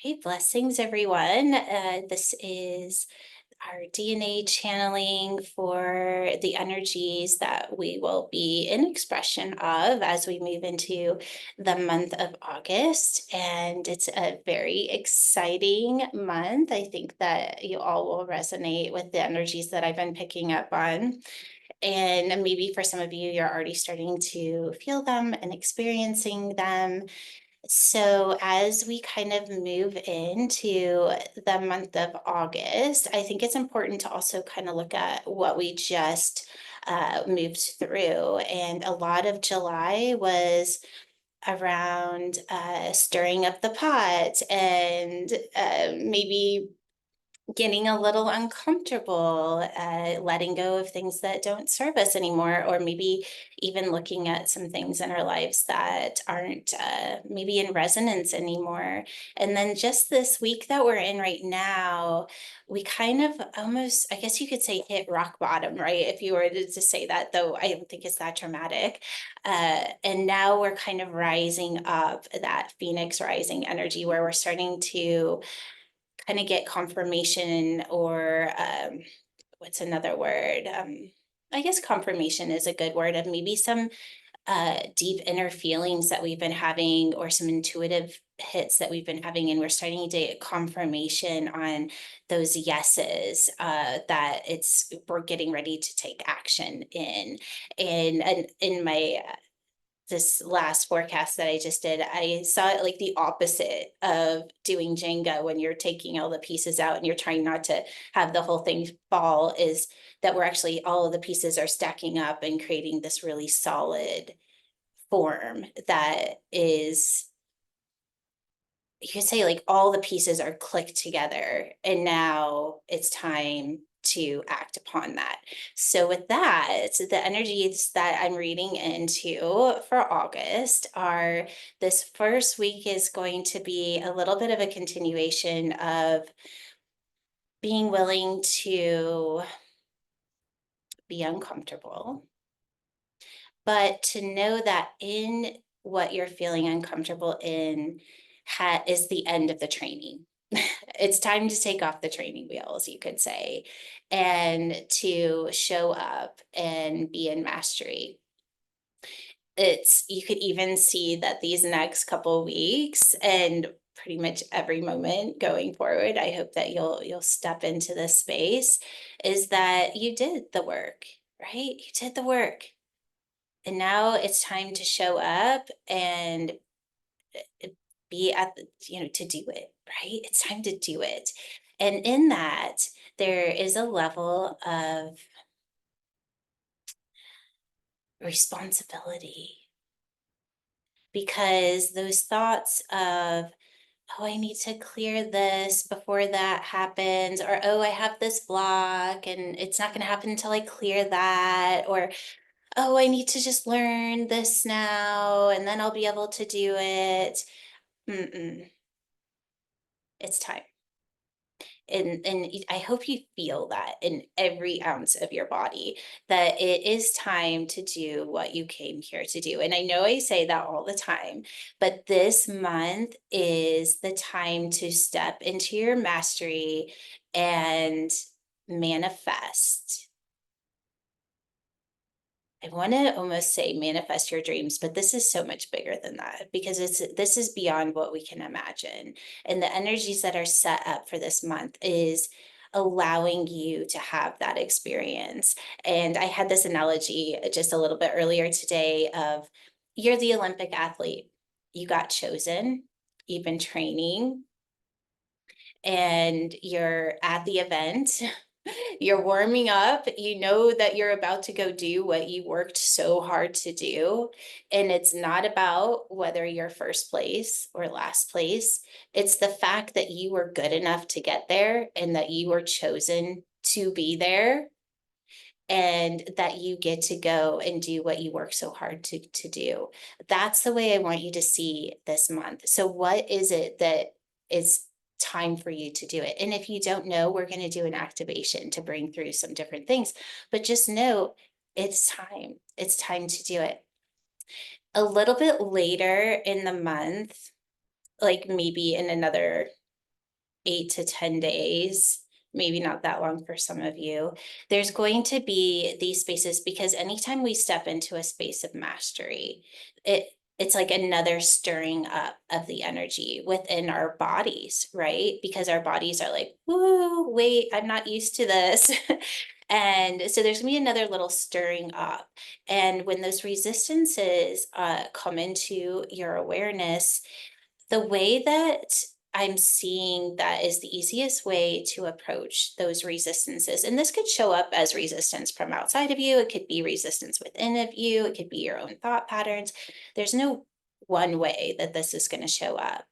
Hey, blessings, everyone. This is our DNA channeling for the energies that we will be in expression of as we move into the month of August. And it's a very exciting month. I think that you all will resonate with the energies that I've been picking up on. And maybe for some of you, you're already starting to feel them and experiencing them. So, as we kind of move into the month of August, I think it's important to also kind of look at what we just moved through. And a lot of July was around stirring up the pot and maybe getting a little uncomfortable, letting go of things that don't serve us anymore, or maybe even looking at some things in our lives that aren't maybe in resonance anymore. And then just this week that we're in right now, we kind of almost, I guess you could say, hit rock bottom, right? If you were to say that, though, I don't think it's that dramatic. And now we're kind of rising up that phoenix rising energy where we're starting to kind of get confirmation or what's another word? I guess confirmation is a good word of maybe some deep inner feelings that we've been having or some intuitive hits that we've been having. And we're starting to get confirmation on those yeses that we're getting ready to take action in. And in my this last forecast that I just did, I saw it like the opposite of doing Jenga when you're taking all the pieces out and you're trying not to have the whole thing fall, is that we're actually all of the pieces are stacking up and creating this really solid form that is, you could say, like all the pieces are clicked together and now it's time to act upon that. So with that, the energies that I'm reading into for August are, this first week is going to be a little bit of a continuation of being willing to be uncomfortable, but to know that in what you're feeling uncomfortable in is the end of the training. It's time to take off the training wheels, you could say, and to show up and be in mastery. You could even see that these next couple weeks and pretty much every moment going forward, I hope that you'll step into this space, is that you did the work, right? You did the work. And now it's time to show up and be at the, to do it, right? It's time to do it. And in that, there is a level of responsibility, because those thoughts of, oh, I need to clear this before that happens, or oh, I have this block and it's not going to happen until I clear that, or oh, I need to just learn this now and then I'll be able to do it. Mm-mm, it's time. And I hope you feel that in every ounce of your body, that it is time to do what you came here to do. And I know I say that all the time, but this month is the time to step into your mastery and manifest. I want to almost say manifest your dreams, but this is so much bigger than that, because this is beyond what we can imagine. And the energies that are set up for this month is allowing you to have that experience. And I had this analogy just a little bit earlier today of, you're the Olympic athlete. You got chosen, you've been training, and you're at the event. You're warming up, you know that you're about to go do what you worked so hard to do. And it's not about whether you're first place or last place. It's the fact that you were good enough to get there and that you were chosen to be there, and that you get to go and do what you work so hard to do. That's the way I want you to see this month. So what is it that is time for you to do it? And if you don't know, we're going to do an activation to bring through some different things, but just know it's time. It's time to do it. A little bit later in the month, like maybe in another 8 to 10 days, maybe not that long for some of you, there's going to be these spaces, because anytime we step into a space of mastery, it's like another stirring up of the energy within our bodies, right? Because our bodies are like, whoa, wait, I'm not used to this. And so there's gonna be another little stirring up. And when those resistances come into your awareness, the way that I'm seeing that is the easiest way to approach those resistances. And this could show up as resistance from outside of you. It could be resistance within of you. It could be your own thought patterns. There's no one way that this is going to show up.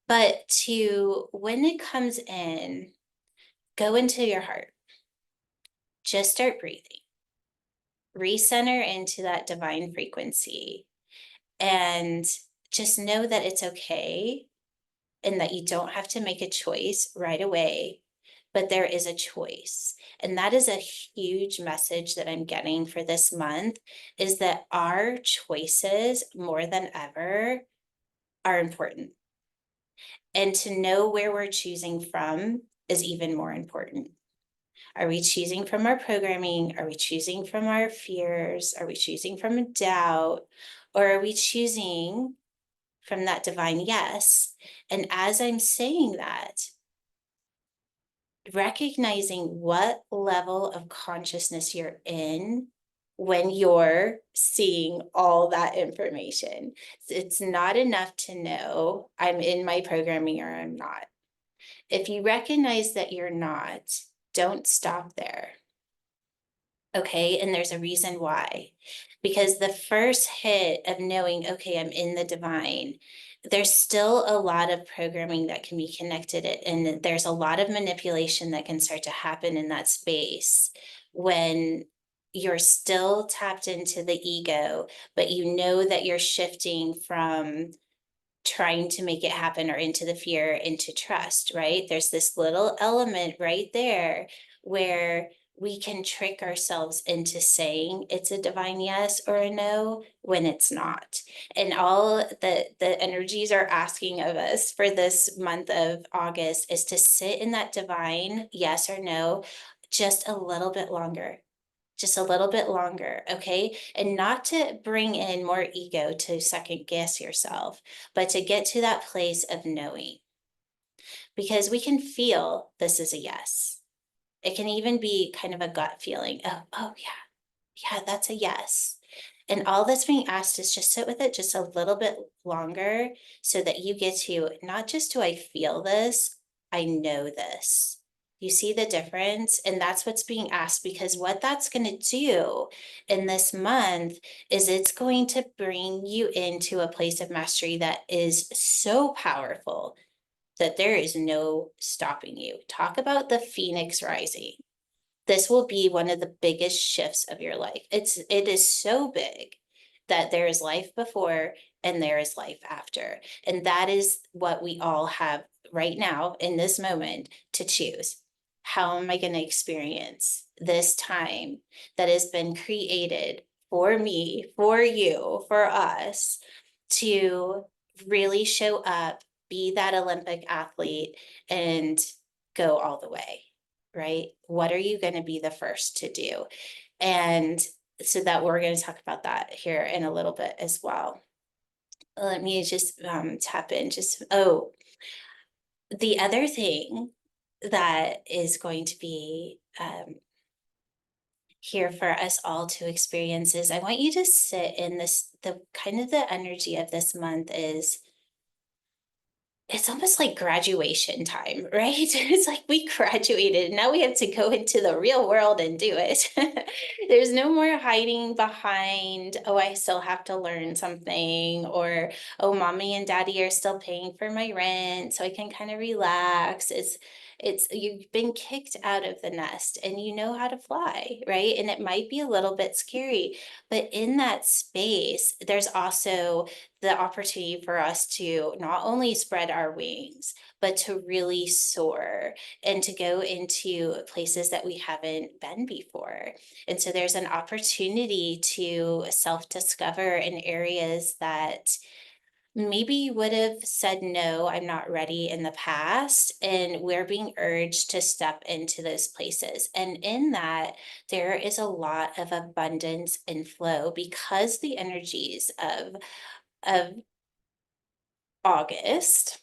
But to, when it comes in, go into your heart. Just start breathing. Recenter into that divine frequency. And just know that it's okay, and that you don't have to make a choice right away, but there is a choice. And that is a huge message that I'm getting for this month, is that our choices more than ever are important. And to know where we're choosing from is even more important. Are we choosing from our programming? Are we choosing from our fears? Are we choosing from doubt? Or are we choosing from that divine yes? And as I'm saying that, recognizing what level of consciousness you're in when you're seeing all that information. It's not enough to know I'm in my programming or I'm not. If you recognize that you're not, don't stop there. Okay, and there's a reason why. Because the first hit of knowing, okay, I'm in the divine, there's still a lot of programming that can be connected, and there's a lot of manipulation that can start to happen in that space when you're still tapped into the ego, but you know that you're shifting from trying to make it happen or into the fear into trust, right? There's this little element right there where we can trick ourselves into saying it's a divine yes or a no when it's not. And all the energies are asking of us for this month of August is to sit in that divine yes or no just a little bit longer, just a little bit longer, okay? And not to bring in more ego to second guess yourself, but to get to that place of knowing. Because we can feel this is a yes. It can even be kind of a gut feeling of, oh yeah, yeah, that's a yes. And all that's being asked is just sit with it just a little bit longer, so that you get to, not just do I feel this, I know this. You see the difference? And that's what's being asked, because what that's going to do in this month is it's going to bring you into a place of mastery that is so powerful that there is no stopping you. Talk about the phoenix rising. This will be one of the biggest shifts of your life. It is so big that there is life before and there is life after. And that is what we all have right now in this moment to choose. How am I going to experience this time that has been created for me, for you, for us, to really show up, be that Olympic athlete, and go all the way, right? What are you going to be the first to do? And so that we're going to talk about that here in a little bit as well. Let me just tap in. The other thing that is going to be here for us all to experience is, I want you to sit in this, the kind of the energy of this month is, it's almost like graduation time, right? It's like we graduated. Now we have to go into the real world and do it. There's no more hiding behind, oh, I still have to learn something, or, oh, mommy and daddy are still paying for my rent, so I can kind of relax. It's you've been kicked out of the nest and you know how to fly, right? And it might be a little bit scary, but in that space, there's also the opportunity for us to not only spread our wings, but to really soar and to go into places that we haven't been before. And so there's an opportunity to self-discover in areas that maybe you would have said, no, I'm not ready in the past. And we're being urged to step into those places. And in that, there is a lot of abundance and flow because the energies of August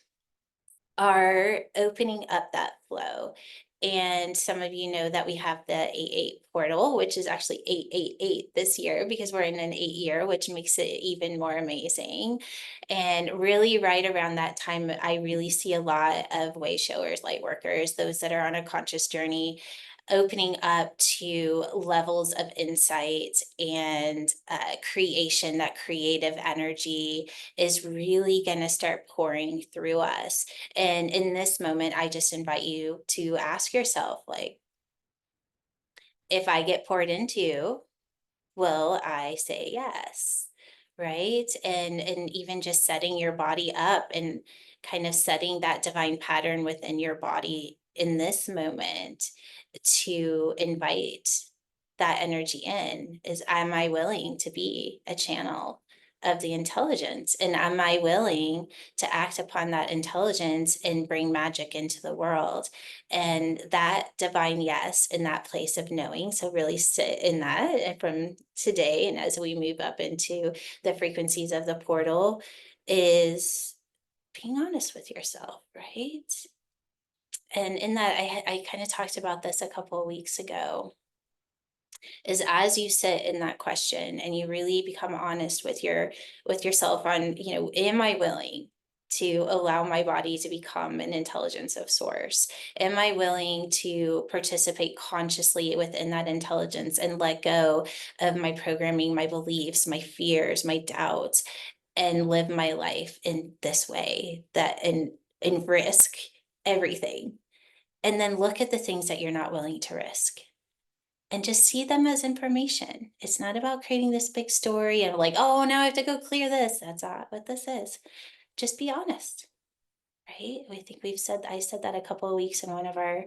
are opening up that flow. And some of you know that we have the 8-8 portal, which is actually 888 this year because we're in an 8 year, which makes it even more amazing. And really, right around that time, I really see a lot of way showers, light workers, those that are on a conscious journey, opening up to levels of insight and creation. That creative energy is really going to start pouring through us. And in this moment, I just invite you to ask yourself, like, if I get poured into, will I say yes? Right. And even just setting your body up and kind of setting that divine pattern within your body in this moment to invite that energy in is, am I willing to be a channel of the intelligence? And am I willing to act upon that intelligence and bring magic into the world? And that divine yes in that place of knowing. So really sit in that from today. And as we move up into the frequencies of the portal, is being honest with yourself, right? And in that, I kind of talked about this a couple of weeks ago, is as you sit in that question and you really become honest with yourself on, am I willing to allow my body to become an intelligence of source? Am I willing to participate consciously within that intelligence and let go of my programming, my beliefs, my fears, my doubts, and live my life in this way, that and risk everything? And then look at the things that you're not willing to risk and just see them as information. It's not about creating this big story and like, oh, now I have to go clear this. That's not what this is. Just be honest, right? I think I said that a couple of weeks in one of our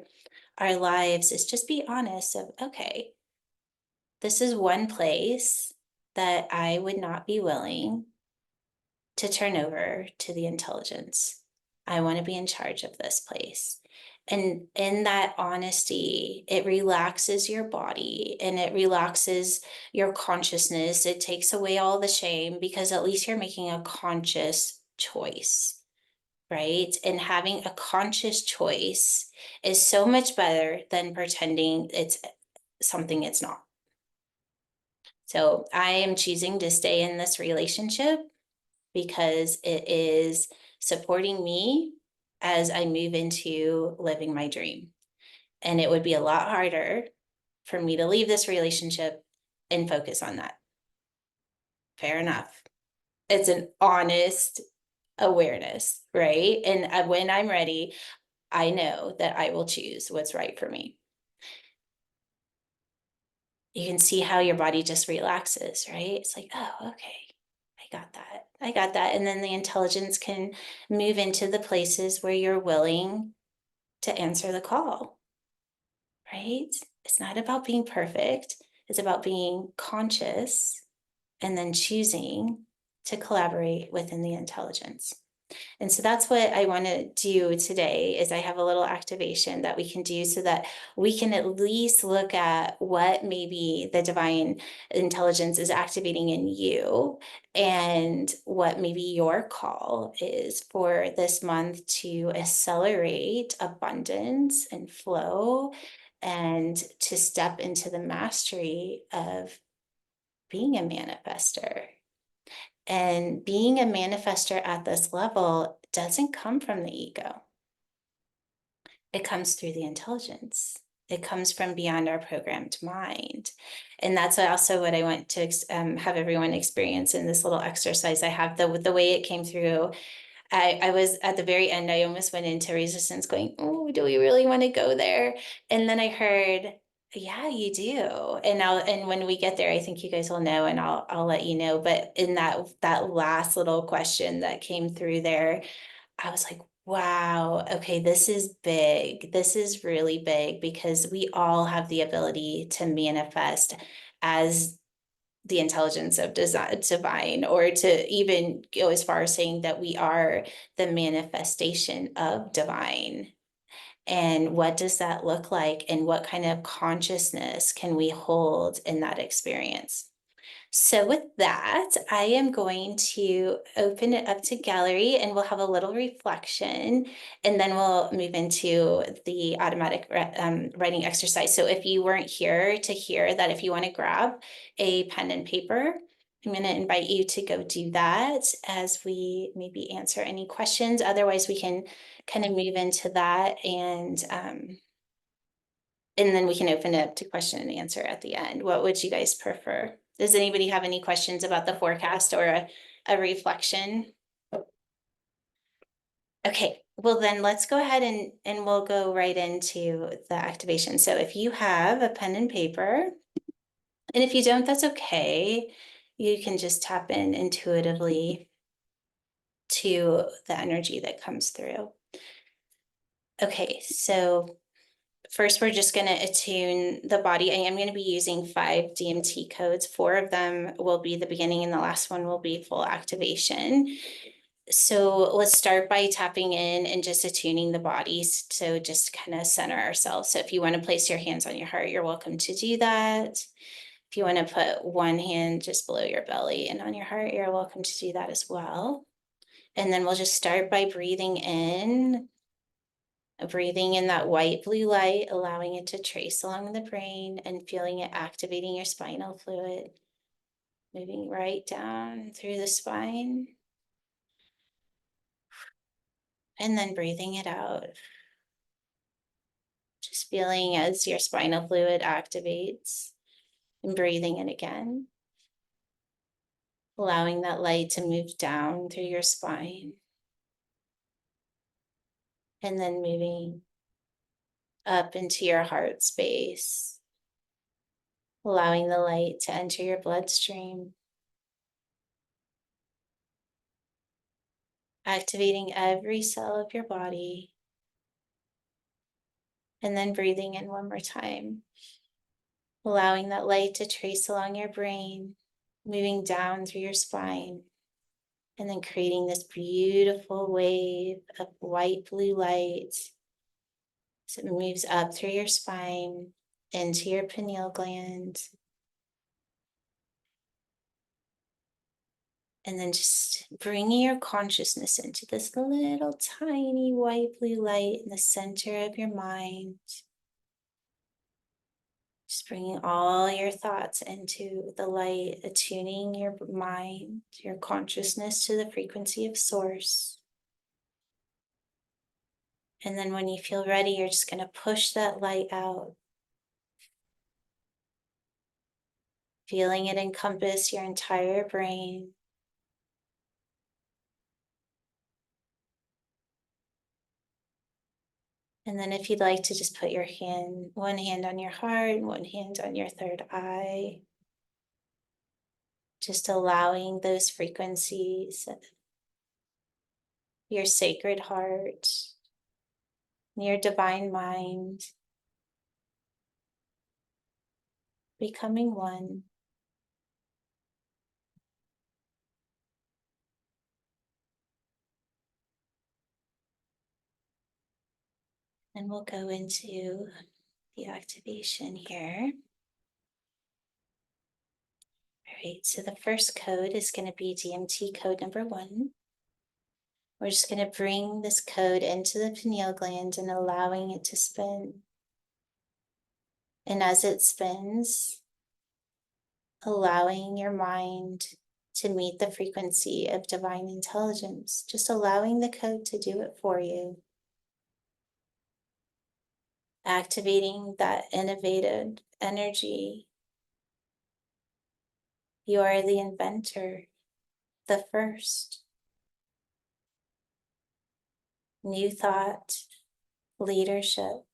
lives, is just be honest of, okay, this is one place that I would not be willing to turn over to the intelligence. I want to be in charge of this place. And in that honesty, it relaxes your body and it relaxes your consciousness. It takes away all the shame because at least you're making a conscious choice, right? And having a conscious choice is so much better than pretending it's something it's not. So I am choosing to stay in this relationship because it is supporting me as I move into living my dream. And it would be a lot harder for me to leave this relationship and focus on that. Fair enough. It's an honest awareness, right? And when I'm ready, I know that I will choose what's right for me. You can see how your body just relaxes, right? It's like, oh, okay. I got that. I got that. And then the intelligence can move into the places where you're willing to answer the call, right? It's not about being perfect. It's about being conscious and then choosing to collaborate within the intelligence. And so that's what I want to do today is I have a little activation that we can do so that we can at least look at what maybe the divine intelligence is activating in you and what maybe your call is for this month to accelerate abundance and flow and to step into the mastery of being a manifester. And being a manifester at this level doesn't come from the ego. It comes through the intelligence. It comes from beyond our programmed mind. And that's also what I want to have everyone experience in this little exercise I have. The way it came through, I was at the very end, I almost went into resistance going, oh, do we really want to go there? And then I heard, yeah, you do. And when we get there, I think you guys will know and I'll let you know. But in that last little question that came through there, I was like, wow, okay, this is big. This is really big because we all have the ability to manifest as the intelligence of divine, or to even go as far as saying that we are the manifestation of divine. And what does that look like? And what kind of consciousness can we hold in that experience? So with that, I am going to open it up to gallery and we'll have a little reflection, and then we'll move into the automatic writing exercise. So if you weren't here to hear that, if you want to grab a pen and paper, I'm going to invite you to go do that as we maybe answer any questions. Otherwise, we can kind of move into that, and then we can open it up to question and answer at the end. What would you guys prefer? Does anybody have any questions about the forecast or a reflection? Okay, well then let's go ahead and we'll go right into the activation. So if you have a pen and paper, and if you don't, that's okay. You can just tap in intuitively to the energy that comes through. Okay, so first, we're just going to attune the body. I am going to be using 5 DMT codes. 4 of them will be the beginning, and the last one will be full activation. So let's start by tapping in and just attuning the bodies. So just kind of center ourselves. So if you want to place your hands on your heart, you're welcome to do that. If you want to put one hand just below your belly and on your heart, you're welcome to do that as well. And then we'll just start by breathing in that white blue light, allowing it to trace along the brain and feeling it activating your spinal fluid, moving right down through the spine. And then breathing it out. Just feeling as your spinal fluid activates, and breathing it again. Allowing that light to move down through your spine. And then moving up into your heart space. Allowing the light to enter your bloodstream. Activating every cell of your body. And then breathing in one more time. Allowing that light to trace along your brain, moving down through your spine, and then creating this beautiful wave of white blue light as it moves up through your spine into your pineal gland. And then just bringing your consciousness into this little tiny white blue light in the center of your mind. Just bringing all your thoughts into the light, attuning your mind, your consciousness to the frequency of source. And then when you feel ready, you're just going to push that light out. Feeling it encompass your entire brain. And then if you'd like to just put one hand on your heart and one hand on your third eye. Just allowing those frequencies, your sacred heart, your divine mind, becoming one. And we'll go into the activation here. All right, so the first code is going to be DMT code number 1. We're just going to bring this code into the pineal gland and allowing it to spin. And as it spins, allowing your mind to meet the frequency of divine intelligence, just allowing the code to do it for you. Activating that innovative energy. You are the inventor, the first. New thought, leadership.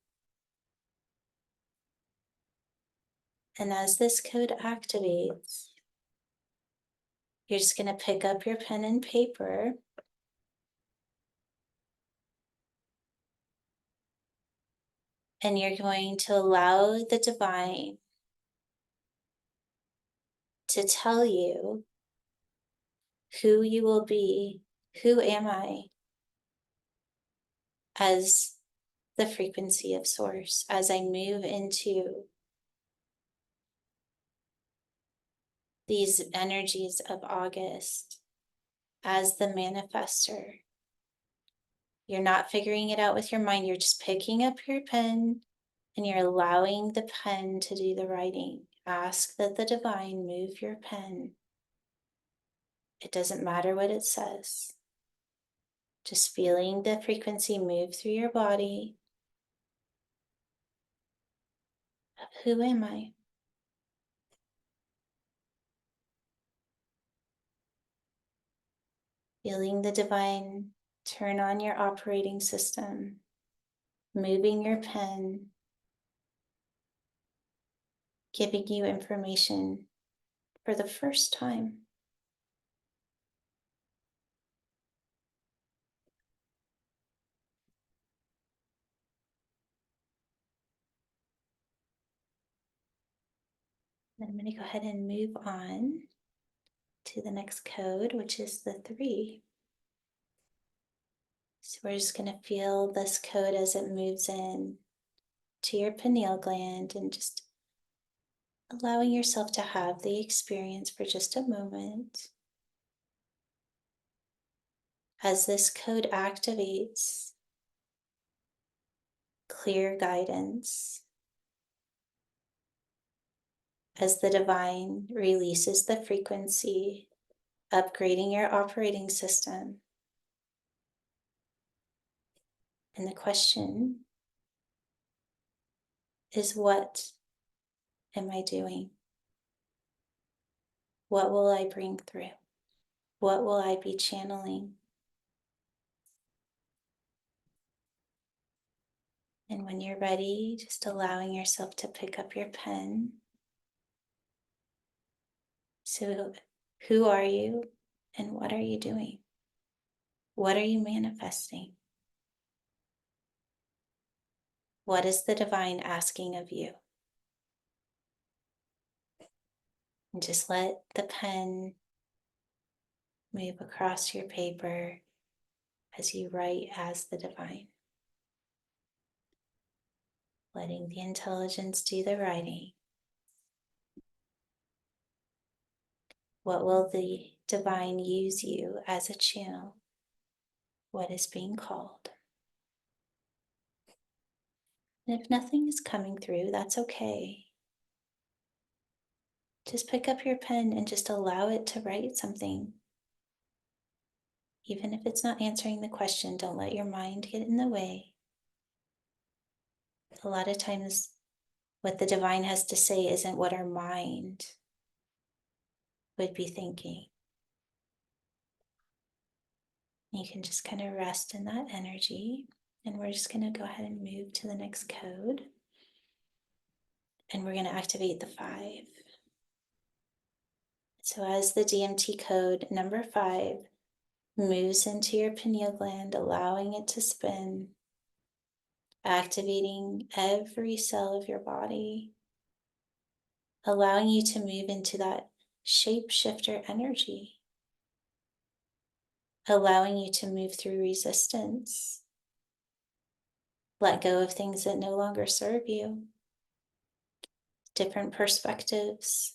And as this code activates, you're just going to pick up your pen and paper. And you're going to allow the divine to tell you who you will be. Who am I as the frequency of source, as I move into these energies of August as the manifester. You're not figuring it out with your mind. You're just picking up your pen and you're allowing the pen to do the writing. Ask that the divine move your pen. It doesn't matter what it says. Just feeling the frequency move through your body. Who am I? Feeling the divine turn on your operating system, moving your pen, giving you information for the first time. Then I'm going to go ahead and move on to the next code, which is the 3. So we're just going to feel this code as it moves in to your pineal gland and just allowing yourself to have the experience for just a moment. As this code activates, clear guidance. As the divine releases the frequency, upgrading your operating system. And the question is, what am I doing? What will I bring through? What will I be channeling? And when you're ready, just allowing yourself to pick up your pen. So, who are you and what are you doing? What are you manifesting? What is the divine asking of you? And just let the pen move across your paper as you write as the divine. Letting the intelligence do the writing. What will the divine use you as a channel? What is being called? And if nothing is coming through, that's okay. Just pick up your pen and just allow it to write something. Even if it's not answering the question, don't let your mind get in the way. A lot of times, what the divine has to say isn't what our mind would be thinking. You can just kind of rest in that energy. And we're just going to go ahead and move to the next code. And we're going to activate the 5. So as the DMT code number 5 moves into your pineal gland, allowing it to spin, activating every cell of your body, allowing you to move into that shapeshifter energy, allowing you to move through resistance, let go of things that no longer serve you, different perspectives.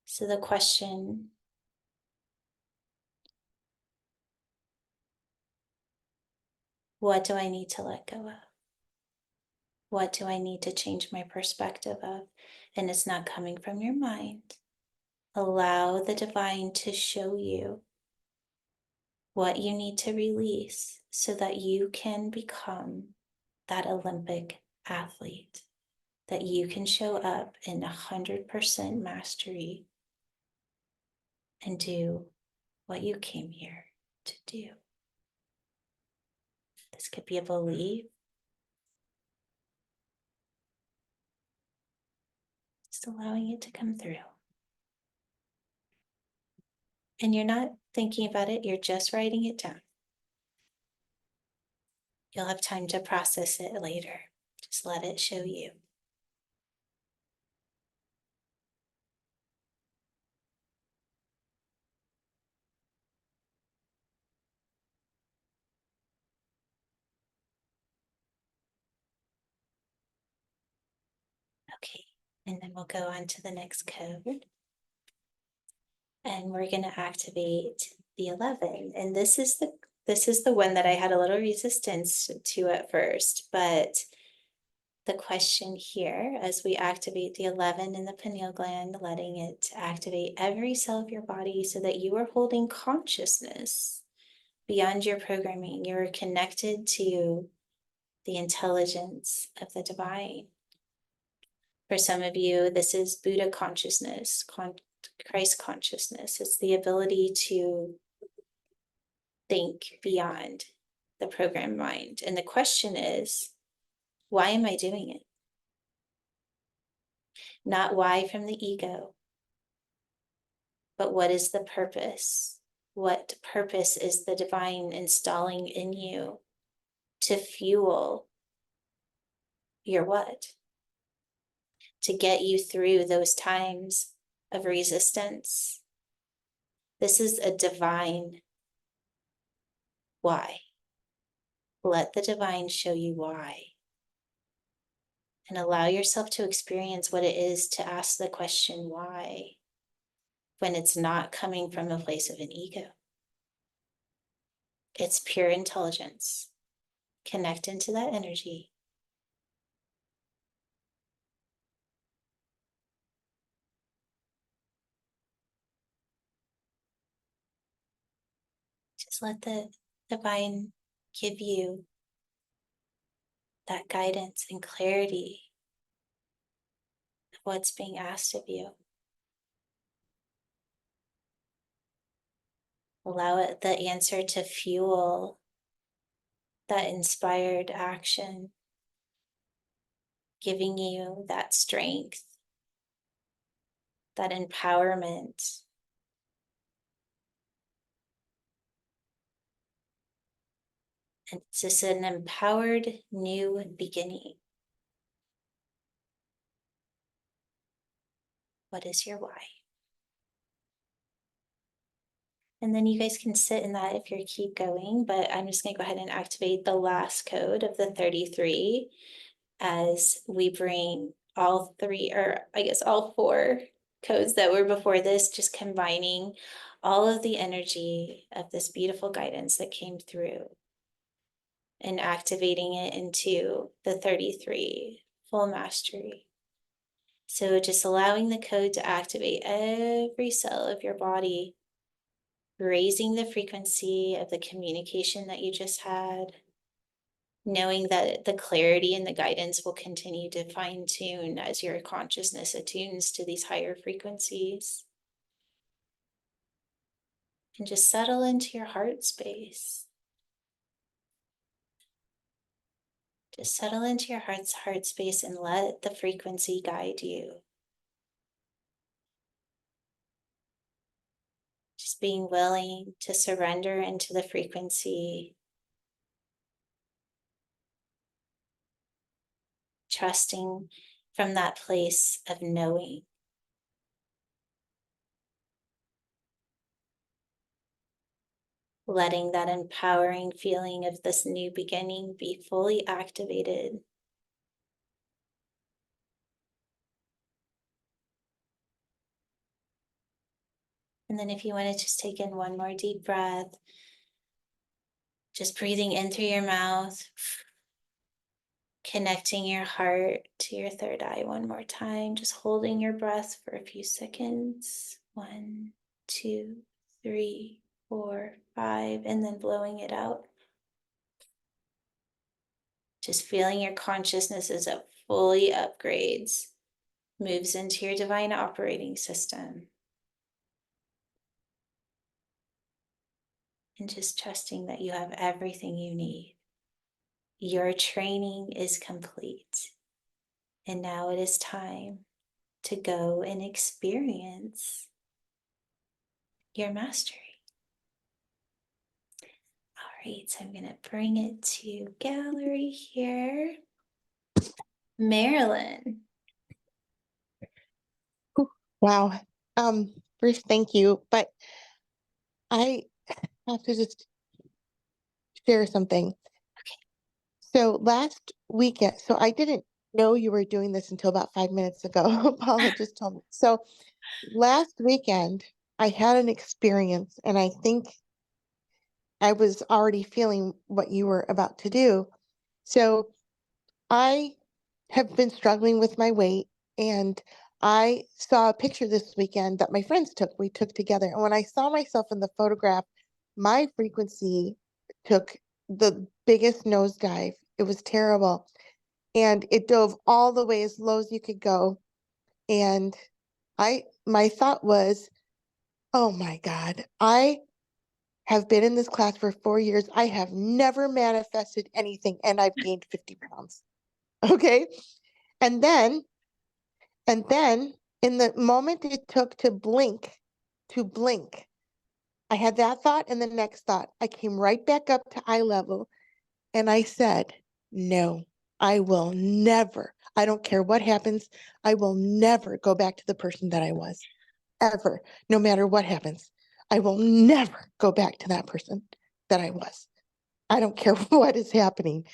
So the question, what do I need to let go of? What do I need to change my perspective of? And it's not coming from your mind. Allow the divine to show you what you need to release so that you can become that Olympic athlete, that you can show up in 100% mastery and do what you came here to do. This could be a belief, just allowing it to come through. And you're not thinking about it, you're just writing it down. You'll have time to process it later. Just let it show you. Okay, and then we'll go on to the next code. And we're going to activate the 11. And this is the one that I had a little resistance to at first, but the question here, as we activate the 11 in the pineal gland, letting it activate every cell of your body so that you are holding consciousness beyond your programming. You are connected to the intelligence of the divine. For some of you, this is Buddha consciousness, Christ consciousness. It's the ability to think beyond the programmed mind. And the question is, why am I doing it? Not why from the ego, but what is the purpose? What purpose is the divine installing in you to fuel your what? To get you through those times of resistance. This is a divine why. Let the divine show you why. And allow yourself to experience what it is to ask the question why, when it's not coming from a place of an ego. It's pure intelligence. Connect into that energy. Just let the divine give you that guidance and clarity of what's being asked of you. Allow it, the answer, to fuel that inspired action, giving you that strength, that empowerment. And it's just an empowered new beginning. What is your why? And then you guys can sit in that if you keep going, but I'm just going to go ahead and activate the last code of the 33 as we bring all three, or I guess all four codes that were before this, just combining all of the energy of this beautiful guidance that came through and activating it into the 33 full mastery. So just allowing the code to activate every cell of your body, raising the frequency of the communication that you just had, knowing that the clarity and the guidance will continue to fine tune as your consciousness attunes to these higher frequencies. And just settle into your heart space. Just settle into your heart space and let the frequency guide you. Just being willing to surrender into the frequency, trusting from that place of knowing. Letting that empowering feeling of this new beginning be fully activated. And then if you want to just take in one more deep breath, just breathing in through your mouth, connecting your heart to your third eye one more time, just holding your breath for a few seconds. 1, 2, 3, 4, 5, and then blowing it out. Just feeling your consciousness as it fully upgrades, moves into your divine operating system. And just trusting that you have everything you need. Your training is complete. And now it is time to go and experience your mastery. All right, so I'm going to bring it to gallery here. Marilyn. Wow. Bruce, thank you. But I have to just share something. So last weekend, so I didn't know you were doing this until about 5 minutes ago. Paula just told me. So last weekend, I had an experience, and I think I was already feeling what you were about to do. So I have been struggling with my weight, and I saw a picture this weekend that my friends took. We took together. And when I saw myself in the photograph, my frequency took the biggest nosedive. It was terrible. And it dove all the way as low as you could go. And my thought was, oh my God, I have been in this class for 4 years. I have never manifested anything, and I've gained 50 pounds. Okay. And then, and then in the moment it took to blink, I had that thought and the next thought. I came right back up to eye level and I said, no, I will never, I don't care what happens, I will never go back to the person that I was, ever, no matter what happens. I will never go back to that person that I was. I don't care what is happening.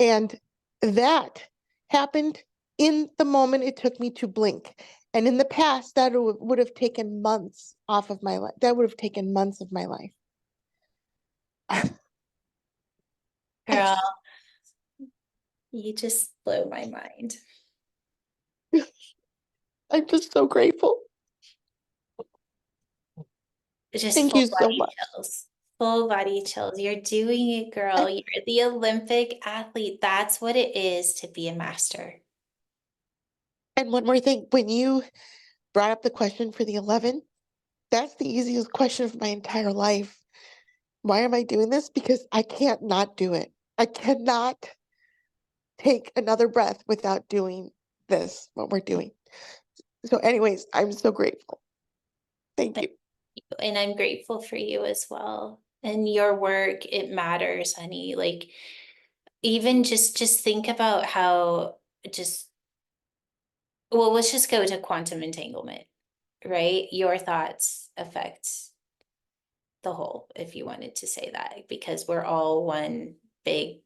And that happened in the moment it took me to blink. And in the past, that would have taken months off of my life. That would have taken months of my life. I Girl, just, you just blow my mind. I'm just so grateful. It's just Thank full you so body much. chills. Full body chills. You're doing it, girl. And, You're the Olympic athlete. That's what it is to be a master. and one more thing, when you brought up the question for the 11, that's the easiest question of my entire life. Why am I doing this? Because I can't not do it. I cannot take another breath without doing this, what we're doing. So, anyways, I'm so grateful. Thank you. And I'm grateful for you as well. And your work, it matters, honey. Like even just think about how just well, let's just go to quantum entanglement, right? Your thoughts affect the whole, if you wanted to say that, because we're all one big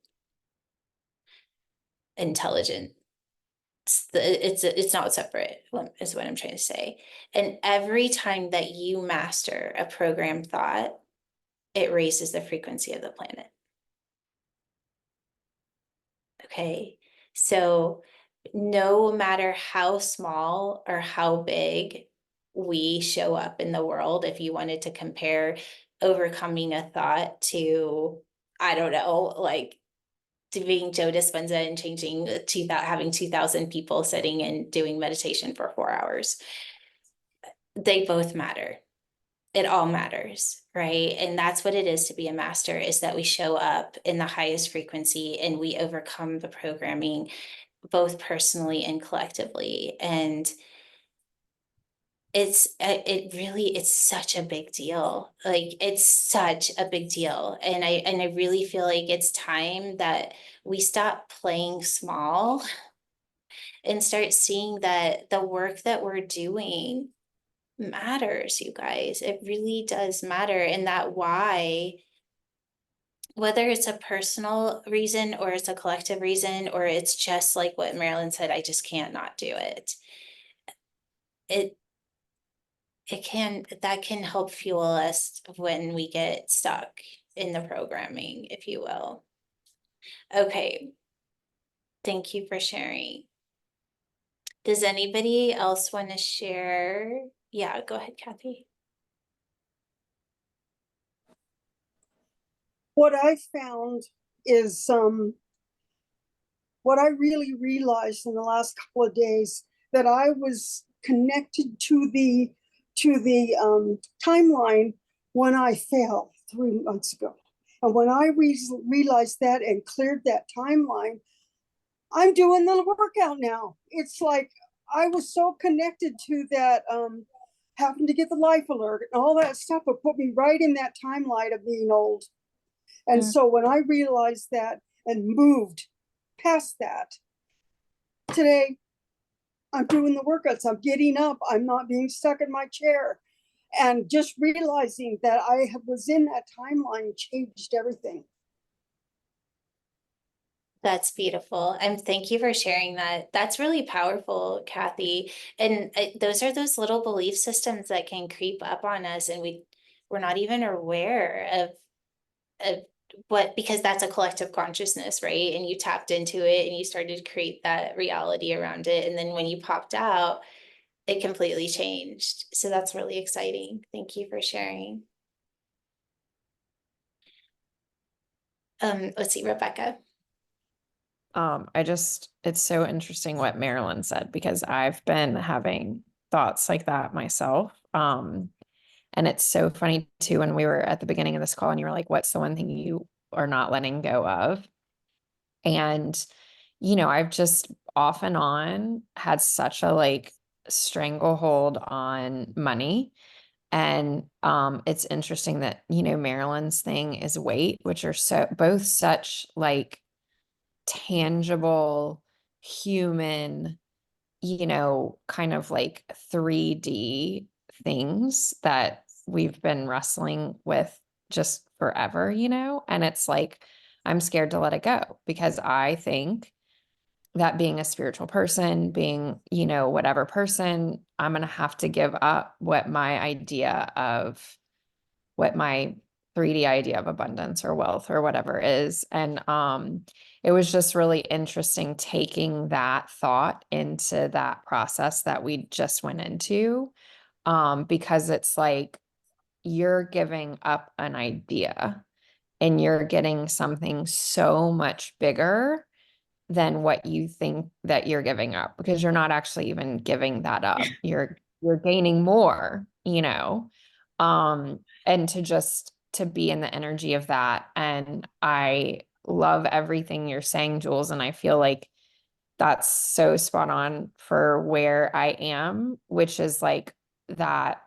intelligent. It's not separate, is what I'm trying to say. And every time that you master a programmed thought, it raises the frequency of the planet. Okay. So no matter how small or how big we show up in the world, if you wanted to compare overcoming a thought to, I don't know, like to being Joe Dispenza and changing having 2,000 people sitting and doing meditation for 4 hours, they both matter. It all matters, right? And that's what it is to be a master, is that we show up in the highest frequency and we overcome the programming both personally and collectively. And it's such a big deal. Like it's such a big deal. And I really feel like it's time that we stop playing small and start seeing that the work that we're doing matters, you guys. It really does matter. And that why, whether it's a personal reason or it's a collective reason, or it's just like what Marilyn said, I just can't not do it. It that can help fuel us when we get stuck in the programming, if you will. Okay, thank you for sharing. Does anybody else want to share? Yeah, go ahead, Kathy. What I found is what I really realized in the last couple of days, that I was connected to the timeline when I fell 3 months ago. And when I realized that and cleared that timeline, I'm doing the workout now. It's like I was so connected to that, having to get the life alert and all that stuff. It put me right in that timeline of being old. And so when I realized that and moved past that, today I'm doing the workouts. I'm getting up. I'm not being stuck in my chair. And just realizing that was in that timeline changed everything. That's beautiful. And thank you for sharing that. That's really powerful, Kathy. And those are those little belief systems that can creep up on us and we're not even aware of what, because that's a collective consciousness, right? And you tapped into it and you started to create that reality around it. And then when you popped out, it completely changed. So that's really exciting. Thank you for sharing. Let's see, Rebecca. It's so interesting what Marilyn said, because I've been having thoughts like that myself. And it's so funny too, when we were at the beginning of this call and you were like, what's the one thing you are not letting go of? And, I've just off and on had such a like stranglehold on money. And it's interesting that, Marilyn's thing is weight, which are both such like tangible human, kind of like 3D things that we've been wrestling with just forever, and it's like, I'm scared to let it go, because I think that being a spiritual person, being, whatever person, I'm going to have to give up what my 3D idea of abundance or wealth or whatever is. And it was just really interesting taking that thought into that process that we just went into, because it's like you're giving up an idea and you're getting something so much bigger than what you think that you're giving up, because you're not actually even giving that up. You're gaining more, and to be in the energy of that. And I love everything you're saying, Jules, and I feel like that's so spot on for where I am, which is like that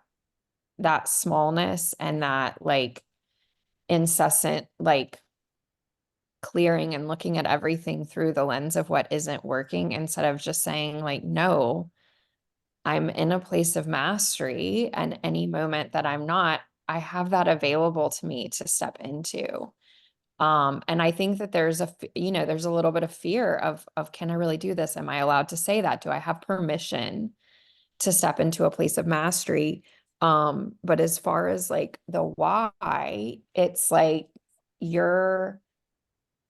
smallness and that like incessant like clearing and looking at everything through the lens of what isn't working, instead of just saying like, no, I'm in a place of mastery, and any moment that I'm not, I have that available to me to step into. And I think that there's there's a little bit of fear of can I really do this? Am I allowed to say that? Do I have permission to step into a place of mastery? But as far as like the why, it's like you're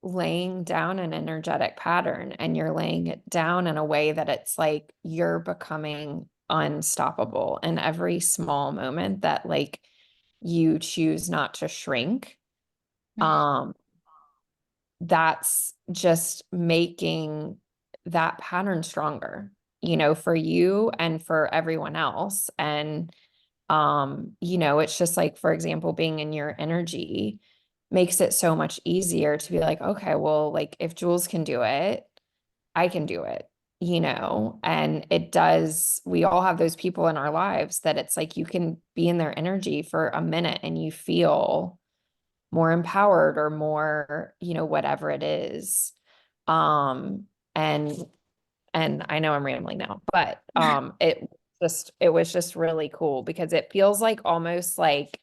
laying down an energetic pattern, and you're laying it down in a way that it's like you're becoming unstoppable in every small moment that like you choose not to shrink. Um, that's just making that pattern stronger, for you and for everyone else. And it's just like, for example, being in your energy makes it so much easier to be like, okay, well, like if Jules can do it, I can do it, and it does. We all have those people in our lives that it's like you can be in their energy for a minute and you feel more empowered or more, whatever it is. Um, and I know I'm rambling now, but it was just really cool, because it feels like almost like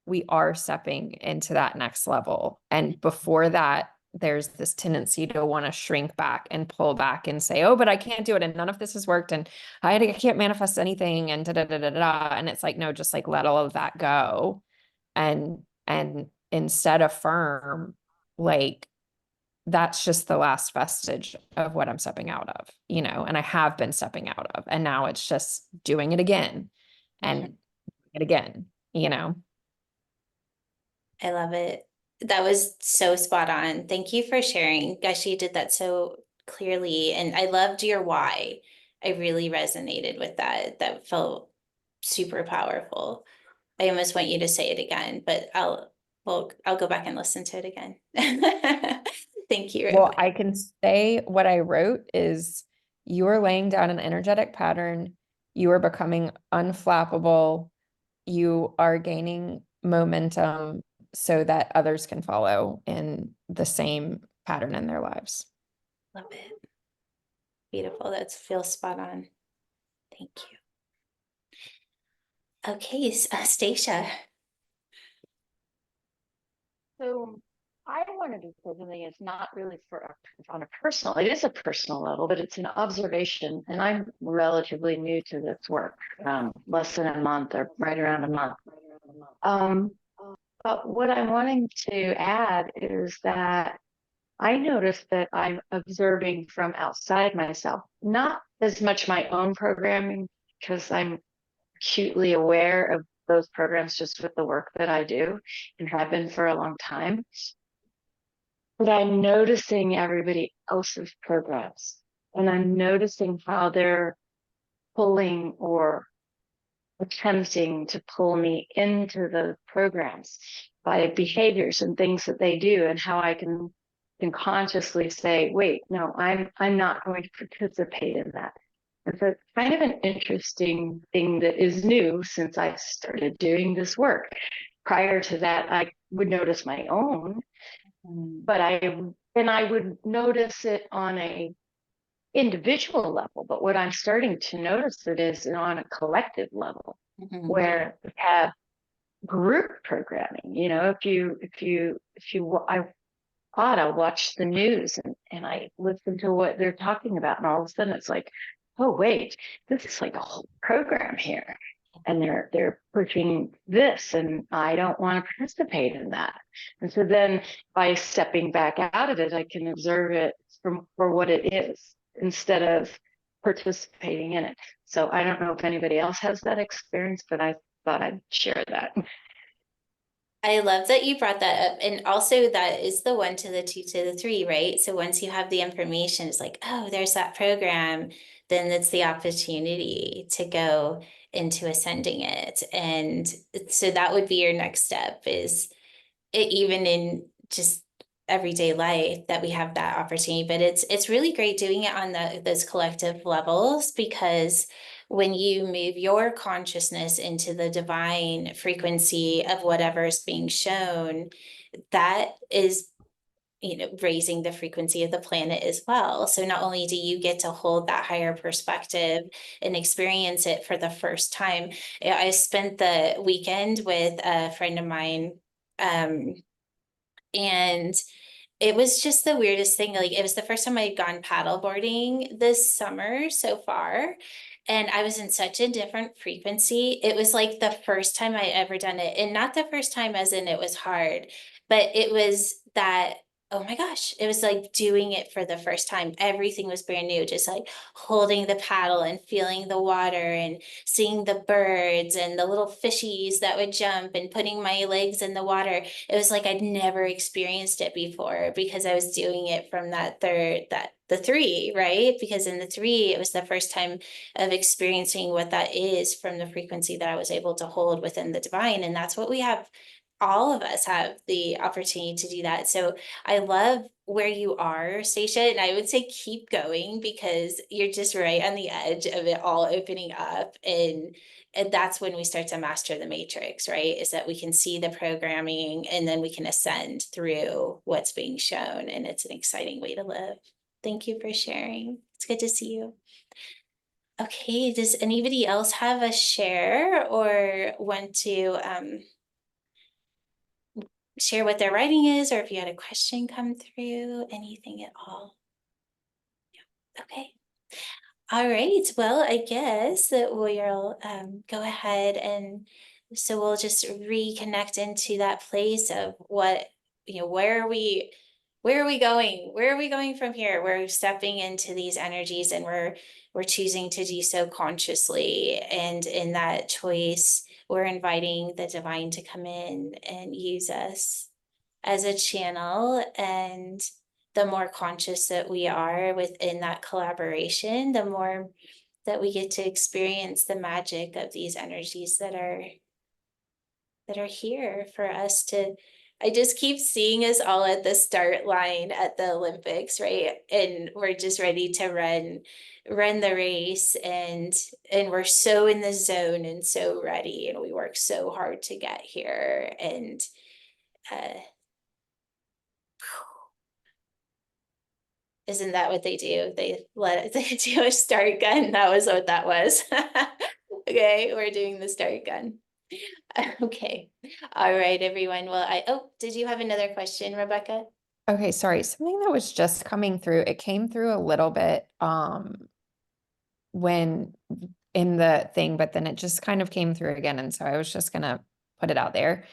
we are stepping into that next level. And before that, there's this tendency to want to shrink back and pull back and say, oh, but I can't do it. And none of this has worked. And I can't manifest anything. And da, da, da, da, da. And it's like, no, just like let all of that go. And instead affirm, like, that's just the last vestige of what I'm stepping out of, and I have been stepping out of, and now it's just doing it again and doing it again, I love it. That was so spot on. Thank you for sharing. Gosh, you did that so clearly. And I loved your why. I really resonated with that. That felt super powerful. I almost want you to say it again, but I'll go back and listen to it again. Thank you, Well, Rebecca. I can say what I wrote is you are laying down an energetic pattern. You are becoming unflappable. You are gaining momentum so that others can follow in the same pattern in their lives. Love it. Beautiful. That feels spot on. Thank you. Okay, Stacia. So I wanted to say something. It's not really on a personal, it is a personal level, but it's an observation. And I'm relatively new to this work, less than a month or right around a month. But what I'm wanting to add is that I noticed that I'm observing from outside myself, not as much my own programming, because I'm acutely aware of those programs just with the work that I do and have been for a long time. But I'm noticing everybody else's programs, and I'm noticing how they're pulling or attempting to pull me into the programs by behaviors and things that they do, and how I can consciously say, wait, no, I'm not going to participate in that. And so it's kind of an interesting thing that is new since I started doing this work. Prior to that, I would notice my own, but I would notice it on a individual level. But what I'm starting to notice it is on a collective level, where we have group programming. You know, I ought to watch the news and I listen to what they're talking about, and all of a sudden it's like, oh wait, this is like a whole program here, and they're pushing this, and I don't want to participate in that. And so then by stepping back out of it, I can observe it for what it is instead of participating in it. So I don't know if anybody else has that experience, but I thought I'd share that. I love that you brought that up. And also that is the 1 to the 2 to the 3, right? So once you have the information, it's like, oh, there's that program, then it's the opportunity to go into ascending it. And so that would be your next step, is even in just everyday life that we have that opportunity. But it's really great doing it on those collective levels, because when you move your consciousness into the divine frequency of whatever is being shown, that is, raising the frequency of the planet as well. So not only do you get to hold that higher perspective and experience it for the first time. I spent the weekend with a friend of mine, and it was just the weirdest thing. Like, it was the first time I had gone paddleboarding this summer so far. And I was in such a different frequency. It was like the first time I ever done it. And not the first time as in it was hard, but it was that, oh my gosh, it was like doing it for the first time. Everything was brand new, just like holding the paddle and feeling the water and seeing the birds and the little fishies that would jump and putting my legs in the water. It was like I'd never experienced it before, because I was doing it from the 3, right? Because in the 3, it was the first time of experiencing what that is from the frequency that I was able to hold within the divine. And that's what we have. All of us have the opportunity to do that. So I love where you are, Stacia, and I would say keep going, because you're just right on the edge of it all opening up. And that's when we start to master the matrix, right? Is that we can see the programming, and then we can ascend through what's being shown. And it's an exciting way to live. Thank you for sharing. It's good to see you. Okay, does anybody else have a share or want to share what their writing is, or if you had a question come through, anything at all? Yeah. Okay. All right. Well, I guess that we'll go ahead, and so we'll just reconnect into that place of what, where are we going? Where are we going from here? We're stepping into these energies, and we're choosing to do so consciously. And in that choice, we're inviting the divine to come in and use us as a channel. And the more conscious that we are within that collaboration, the more that we get to experience the magic of these energies that are here for us to. I just keep seeing us all at the start line at the Olympics, right? And we're just ready to run the race, and we're so in the zone and so ready, and we work so hard to get here. And isn't that what they do? They do a start gun. That was what that was. Okay, we're doing the start gun. Okay. All right, everyone. Well, did you have another question, Rebecca? Okay, sorry. Something that was just coming through, it came through a little bit when in the thing, but then it just kind of came through again. And so I was just gonna put it out there.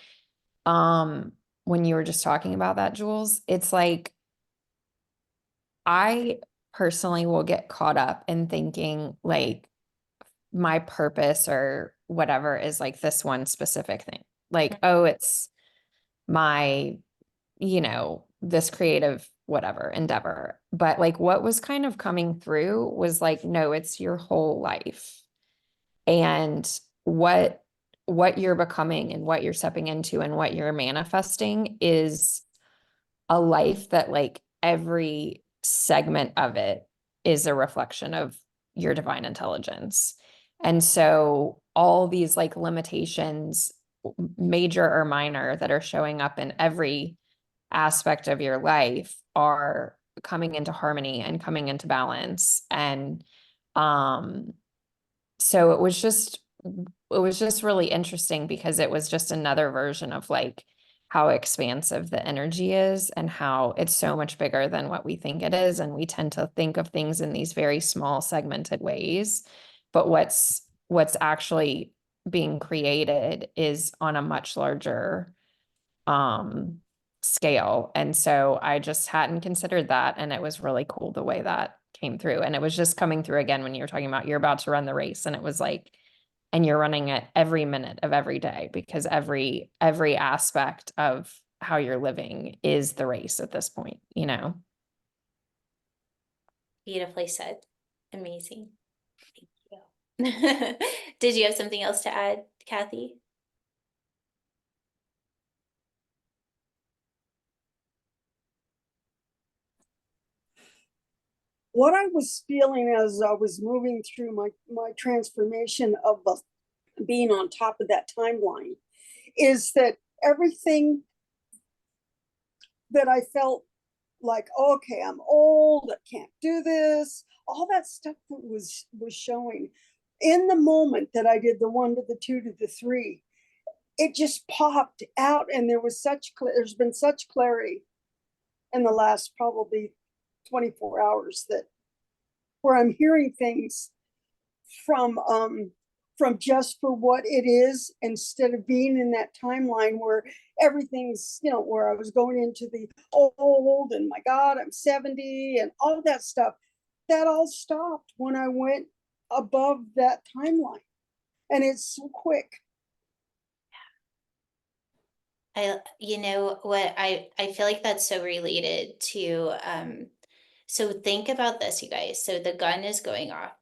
When you were just talking about that, Jules, it's like I personally will get caught up in thinking like my purpose or whatever is like this one specific thing. Like, oh, it's my, this creative whatever endeavor. But like what was kind of coming through was like, no, it's your whole life. And what you're becoming and what you're stepping into and what you're manifesting is a life that like every segment of it is a reflection of your divine intelligence. And so all these like limitations, major or minor, that are showing up in every aspect of your life are coming into harmony and coming into balance. And so it was just really interesting because it was just another version of like how expansive the energy is and how it's so much bigger than what we think it is. And we tend to think of things in these very small segmented ways. But what's actually being created is on a much larger scale. And so I just hadn't considered that. And it was really cool the way that came through. And it was just coming through again when you were talking about you're about to run the race. And it was like, and you're running it every minute of every day because every aspect of how you're living is the race at this point, Beautifully said. Amazing. Thank you. Did you have something else to add, Kathy? What I was feeling as I was moving through my transformation of being on top of that timeline is that everything that I felt like, okay, I'm old, I can't do this, all that stuff that was showing in the moment that I did the 1 to the 2 to the 3, it just popped out, and there's been such clarity in the last probably 24 hours that where I'm hearing things from just for what it is instead of being in that timeline where everything's, where I was going into the old and my God, I'm 70 and all that stuff. That all stopped when I went above that timeline. And it's so quick. I feel like that's so related to, so think about this, you guys. So the gun is going off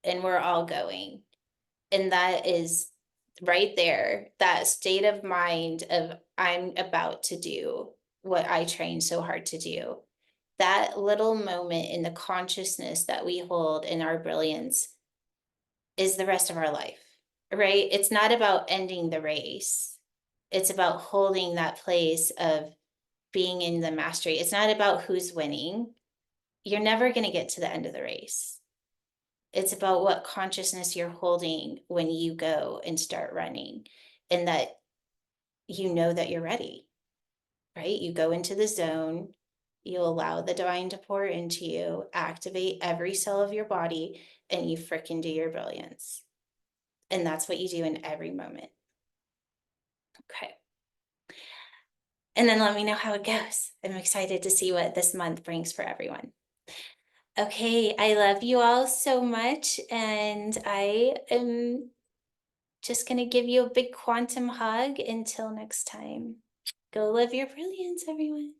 and we're all going. And that is right there, that state of mind of I'm about to do what I trained so hard to do. That little moment in the consciousness that we hold in our brilliance is the rest of our life, right? It's not about ending the race. It's about holding that place of being in the mastery. It's not about who's winning. You're never going to get to the end of the race. It's about what consciousness you're holding when you go and start running, and that you know that you're ready, right? You go into the zone, you allow the divine to pour into you, activate every cell of your body, and you freaking do your brilliance. And that's what you do in every moment. Okay. And then let me know how it goes. I'm excited to see what this month brings for everyone. Okay, I love you all so much, and I am just going to give you a big quantum hug until next time. Go live your brilliance, everyone.